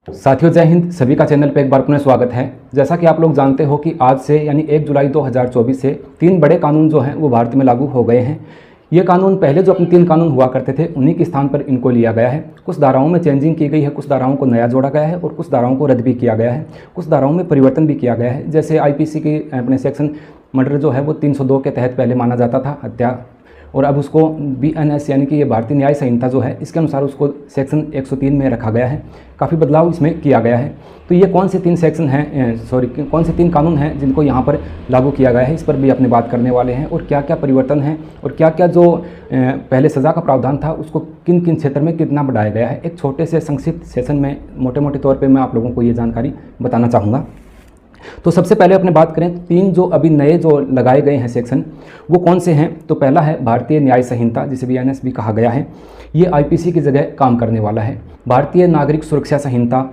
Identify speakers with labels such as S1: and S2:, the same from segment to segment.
S1: साथियों जय हिंद। सभी का चैनल पे एक बार पुनः स्वागत है। जैसा कि आप लोग जानते हो कि आज से यानी 1 जुलाई 2024 से 3 बड़े कानून जो हैं वो भारत में लागू हो गए हैं। ये कानून पहले जो अपने 3 कानून हुआ करते थे उन्हीं के स्थान पर इनको लिया गया है। कुछ धाराओं में चेंजिंग की गई है, कुछ धाराओं को नया जोड़ा गया है और कुछ धाराओं को रद्द भी किया गया है, कुछ धाराओं में परिवर्तन भी किया गया है। जैसे आईपीसी की अपने सेक्शन मर्डर जो है वो 302 के तहत पहले माना जाता था हत्या, और अब उसको बीएनएस यानी कि ये भारतीय न्याय संहिता जो है इसके अनुसार उसको सेक्शन 103 में रखा गया है। काफ़ी बदलाव इसमें किया गया है। तो ये कौन से 3 सेक्शन हैं कौन से 3 कानून हैं जिनको यहाँ पर लागू किया गया है, इस पर भी अपने बात करने वाले हैं। और क्या क्या परिवर्तन हैं और क्या क्या जो पहले सज़ा का प्रावधान था उसको किन किन क्षेत्र में कितना बढ़ाया गया है, एक छोटे से संक्षिप्त सेशन में मोटे मोटे तौर पर मैं आप लोगों को ये जानकारी बताना चाहूँगा। तो सबसे पहले अपने बात करें 3 जो अभी नए जो लगाए गए हैं सेक्शन वो कौन से हैं। तो पहला है भारतीय न्याय संहिता, जिसे बीएनएस भी कहा गया है। ये आईपीसी की जगह काम करने वाला है। भारतीय नागरिक सुरक्षा संहिता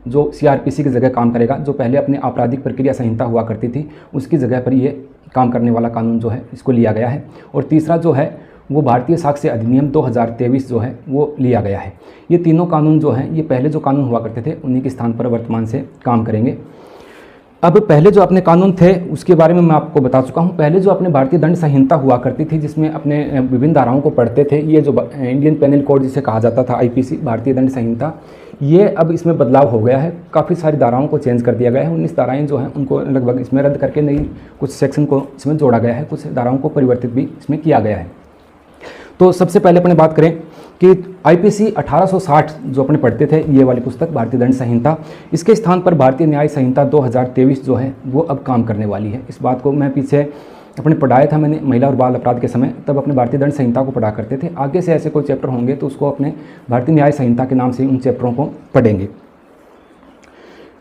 S1: जो सीआरपीसी की जगह काम करेगा, जो पहले अपने आपराधिक प्रक्रिया संहिता हुआ करती थी उसकी जगह पर ये काम करने वाला कानून जो है इसको लिया गया है। और तीसरा जो है वो भारतीय साक्ष्य अधिनियम 2023 जो है वो लिया गया है। ये तीनों कानून जो हैं ये पहले जो कानून हुआ करते थे उन्हीं के स्थान पर वर्तमान से काम करेंगे। अब पहले जो अपने कानून थे उसके बारे में मैं आपको बता चुका हूँ। पहले जो अपने भारतीय दंड संहिता हुआ करती थी जिसमें अपने विभिन्न धाराओं को पढ़ते थे, ये जो इंडियन पेनल कोड जिसे कहा जाता था आईपीसी भारतीय दंड संहिता, ये अब इसमें बदलाव हो गया है। काफ़ी सारी धाराओं को चेंज कर दिया गया है। 19 धाराएँ जो हैं उनको लगभग इसमें रद्द करके नई कुछ सेक्शन को इसमें जोड़ा गया है, कुछ धाराओं को परिवर्तित भी इसमें किया गया है। तो सबसे पहले अपने बात करें कि आईपीसी 1860 जो अपने पढ़ते थे ये वाली पुस्तक भारतीय दंड संहिता, इसके स्थान पर भारतीय न्याय संहिता 2023 जो है वो अब काम करने वाली है। इस बात को मैं पीछे अपने पढ़ाया था मैंने महिला और बाल अपराध के समय, तब अपने भारतीय दंड संहिता को पढ़ा करते थे। आगे से ऐसे कोई चैप्टर होंगे तो उसको अपने भारतीय न्याय संहिता के नाम से उन चैप्टरों को पढ़ेंगे।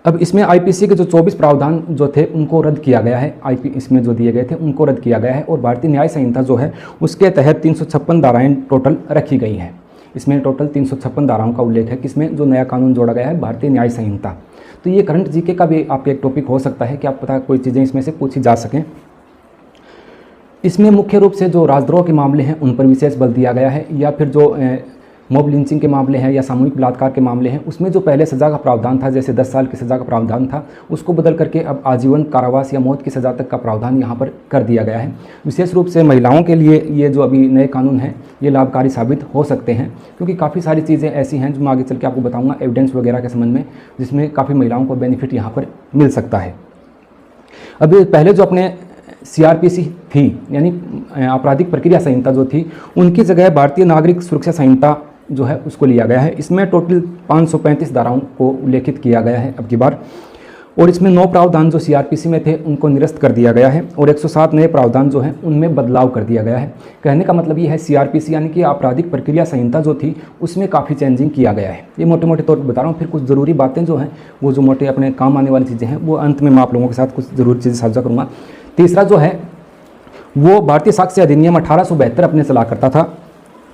S1: अब इसमें आईपीसी के जो 24 प्रावधान जो थे उनको रद्द किया गया है। इसमें जो दिए गए थे उनको रद्द किया गया है और भारतीय न्याय संहिता जो है उसके तहत 356 धाराएँ टोटल रखी गई हैं। इसमें टोटल 356 धाराओं का उल्लेख है किसमें जो नया कानून जोड़ा गया है भारतीय न्याय संहिता। तो ये करंट जीके का भी आपके एक टॉपिक हो सकता है कि आप पता कोई चीज़ें इसमें से पूछी जा सकें। इसमें मुख्य रूप से जो राजद्रोह के मामले हैं उन पर विशेष बल दिया गया है, या फिर जो मॉब लिंचिंग के मामले हैं या सामूहिक बलात्कार के मामले हैं उसमें जो पहले सज़ा का प्रावधान था, जैसे 10 साल की सज़ा का प्रावधान था, उसको बदल करके अब आजीवन कारावास या मौत की सज़ा तक का प्रावधान यहाँ पर कर दिया गया है। विशेष रूप से महिलाओं के लिए ये जो अभी नए कानून हैं ये लाभकारी साबित हो सकते हैं, क्योंकि काफ़ी सारी चीज़ें ऐसी हैं जो मैं आगे चल के आपको बताऊँगा एविडेंस वगैरह के संबंध में, जिसमें काफ़ी महिलाओं को बेनिफिट यहाँ पर मिल सकता है। अभी पहले जो अपने सीआरपीसी थी यानी आपराधिक प्रक्रिया संहिता जो थी उनकी जगह भारतीय नागरिक सुरक्षा संहिता जो है उसको लिया गया है। इसमें टोटल 535 धाराओं को उल्लेखित किया गया है अब की बार, और इसमें 9 प्रावधान जो सीआरपीसी में थे उनको निरस्त कर दिया गया है और 107 नए प्रावधान जो हैं उनमें बदलाव कर दिया गया है। कहने का मतलब ये है सीआरपीसी यानी कि आपराधिक प्रक्रिया संहिता जो थी उसमें काफ़ी चेंजिंग किया गया है। ये मोटे मोटे तौर पर बता रहा हूँ, फिर कुछ ज़रूरी बातें जो हैं वो जो मोटे अपने काम आने वाली चीज़ें हैं वो अंत में मैं आप लोगों के साथ कुछ ज़रूरी चीज़ें साझा करूँगा। तीसरा जो है वो भारतीय साक्ष्य अधिनियम 1872 अपने चला करता था,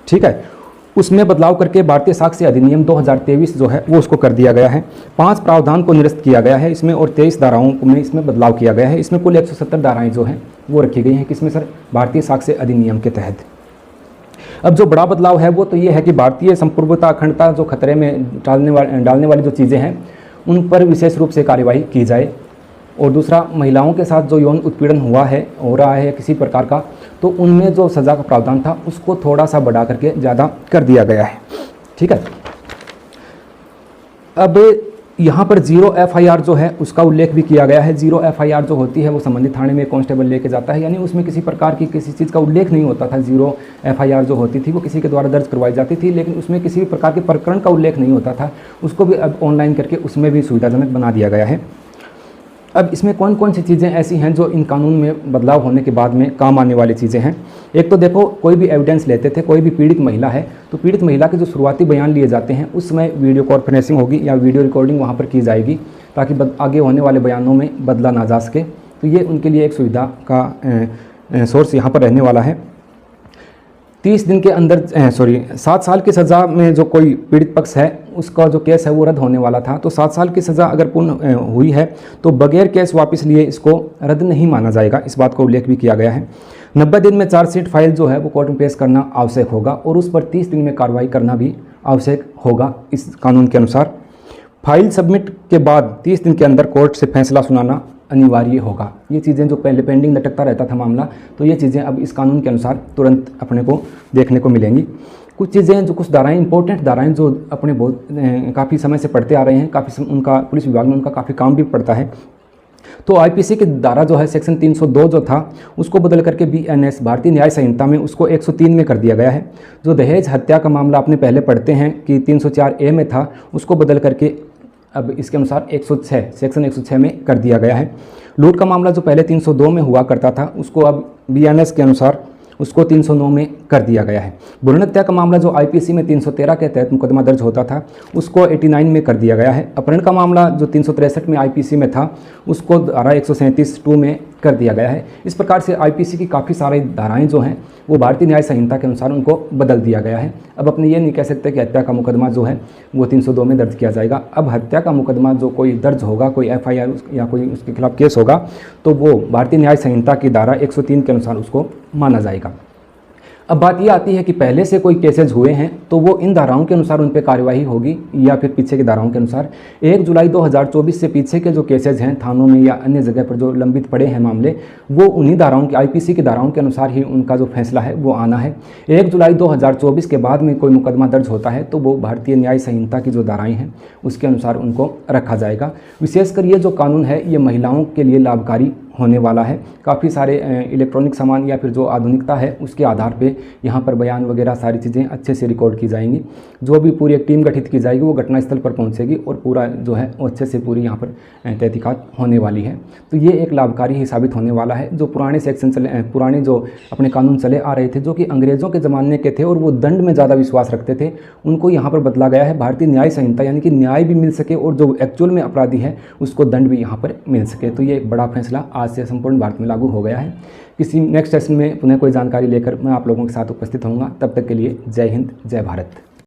S1: ठीक है, उसमें बदलाव करके भारतीय साक्ष्य अधिनियम 2023 जो है वो उसको कर दिया गया है। 5 प्रावधान को निरस्त किया गया है इसमें और 23 धाराओं में इसमें बदलाव किया गया है। इसमें कुल 170 धाराएं जो हैं वो रखी गई हैं किसमें सर, भारतीय साक्ष्य अधिनियम के तहत। अब जो बड़ा बदलाव है वो तो ये है कि भारतीय संप्रभुता अखंडता जो खतरे में डालने वाली जो चीज़ें हैं उन पर विशेष रूप से कार्यवाही की जाए। और दूसरा, महिलाओं के साथ जो यौन उत्पीड़न हो रहा है किसी प्रकार का, तो उनमें जो सज़ा का प्रावधान था उसको थोड़ा सा बढ़ा करके ज़्यादा कर दिया गया है, ठीक है। अब यहाँ पर 0 FIR जो है उसका उल्लेख भी किया गया है। 0 FIR जो होती है वो संबंधित थाने में कांस्टेबल लेके जाता है, यानी उसमें किसी प्रकार की किसी चीज़ का उल्लेख नहीं होता था। 0 FIR जो होती थी वो किसी के द्वारा दर्ज करवाई जाती थी, लेकिन उसमें किसी भी प्रकार के प्रकरण का उल्लेख नहीं होता था। उसको भी अब ऑनलाइन करके उसमें भी सुविधाजनक बना दिया गया है। अब इसमें कौन कौन सी चीज़ें ऐसी हैं जो इन कानून में बदलाव होने के बाद में काम आने वाली चीज़ें हैं। एक तो देखो, कोई भी एविडेंस लेते थे, कोई भी पीड़ित महिला है तो पीड़ित महिला के जो शुरुआती बयान लिए जाते हैं उस समय वीडियो कॉन्फ्रेंसिंग होगी या वीडियो रिकॉर्डिंग वहाँ पर की जाएगी ताकि आगे होने वाले बयानों में बदला ना जा सके। तो ये उनके लिए एक सुविधा का सोर्स यहाँ पर रहने वाला है। 30 दिन के अंदर 7 साल की सज़ा में जो कोई पीड़ित पक्ष है उसका जो केस है वो रद्द होने वाला था, तो 7 साल की सज़ा अगर पूर्ण हुई है तो बगैर केस वापस लिए इसको रद्द नहीं माना जाएगा। इस बात का उल्लेख भी किया गया है। 90 दिन में चार्जशीट फाइल जो है वो कोर्ट में पेश करना आवश्यक होगा और उस पर 30 दिन में कार्रवाई करना भी आवश्यक होगा इस कानून के अनुसार। फाइल सबमिट के बाद 30 दिन के अंदर कोर्ट से फैसला सुनाना अनिवार्य होगा। ये चीज़ें जो पहले पेंडिंग लटकता रहता था मामला, तो ये चीज़ें अब इस कानून के अनुसार तुरंत अपने को देखने को मिलेंगी। कुछ चीज़ें जो कुछ धाराएं, इंपॉर्टेंट धाराएं जो अपने बहुत काफ़ी समय से पढ़ते आ रहे हैं, उनका पुलिस विभाग में उनका काफ़ी काम भी पड़ता है। तो आईपीसी की धारा जो है सेक्शन 302 जो था उसको बदल करके बीएनएस भारतीय न्याय संहिता में उसको 103 में कर दिया गया है। जो दहेज हत्या का मामला आपने पहले पढ़ते हैं कि 304A में था, उसको बदल करके अब इसके अनुसार 106 सेक्शन 106 में कर दिया गया है। लूट का मामला जो पहले 302 में हुआ करता था उसको अब बीएनएस के अनुसार उसको 309 में कर दिया गया है। भ्रूण हत्या का मामला जो आईपीसी में 313 के तहत मुकदमा दर्ज होता था उसको 89 में कर दिया गया है। अपहरण का मामला जो 363 में आईपीसी में था उसको धारा 137(2) में कर दिया गया है। इस प्रकार से आईपीसी की काफ़ी सारी धाराएं जो हैं वो भारतीय न्याय संहिता के अनुसार उनको बदल दिया गया है। अब अपने ये नहीं कह सकते कि हत्या का मुकदमा जो है वो 302 में दर्ज किया जाएगा। अब हत्या का मुकदमा जो कोई दर्ज होगा, कोई एफआईआर या कोई उसके खिलाफ केस होगा, तो वो भारतीय न्याय संहिता की धारा 103 के अनुसार उसको माना जाएगा। अब बात यह आती है कि पहले से कोई केसेज हुए हैं तो वो इन धाराओं के अनुसार उन पर कार्यवाही होगी या फिर पीछे की धाराओं के अनुसार। 1 जुलाई 2024 से पीछे के जो केसेज हैं थानों में या अन्य जगह पर जो लंबित पड़े हैं मामले, वो उन्हीं धाराओं की आईपीसी की धाराओं के अनुसार ही उनका जो फैसला है वो आना है। 1 जुलाई 2024 के बाद में कोई मुकदमा दर्ज होता है तो वो भारतीय न्याय संहिता की जो धाराएँ हैं उसके अनुसार उनको रखा जाएगा। विशेषकर ये जो कानून है ये महिलाओं के लिए लाभकारी होने वाला है। काफ़ी सारे इलेक्ट्रॉनिक सामान या फिर जो आधुनिकता है उसके आधार पे यहाँ पर बयान वगैरह सारी चीज़ें अच्छे से रिकॉर्ड की जाएंगी। जो भी पूरी एक टीम गठित की जाएगी वो घटनास्थल पर पहुँचेगी और पूरा जो है वो अच्छे से पूरी यहाँ पर तहकीकात होने वाली है। तो ये एक लाभकारी ही साबित होने वाला है। जो पुराने सेक्शन चले, पुराने जो अपने कानून चले आ रहे थे जो कि अंग्रेज़ों के ज़माने के थे और वो दंड में ज़्यादा विश्वास रखते थे, उनको यहाँ पर बदला गया है भारतीय न्याय संहिता, यानी कि न्याय भी मिल सके और जो एक्चुअल में अपराधी है उसको दंड भी यहाँ पर मिल सके। तो ये एक बड़ा फैसला आज से संपूर्ण भारत में लागू हो गया है। किसी नेक्स्ट सेशन में पुनः कोई जानकारी लेकर मैं आप लोगों के साथ उपस्थित होऊंगा। तब तक के लिए जय हिंद, जय भारत।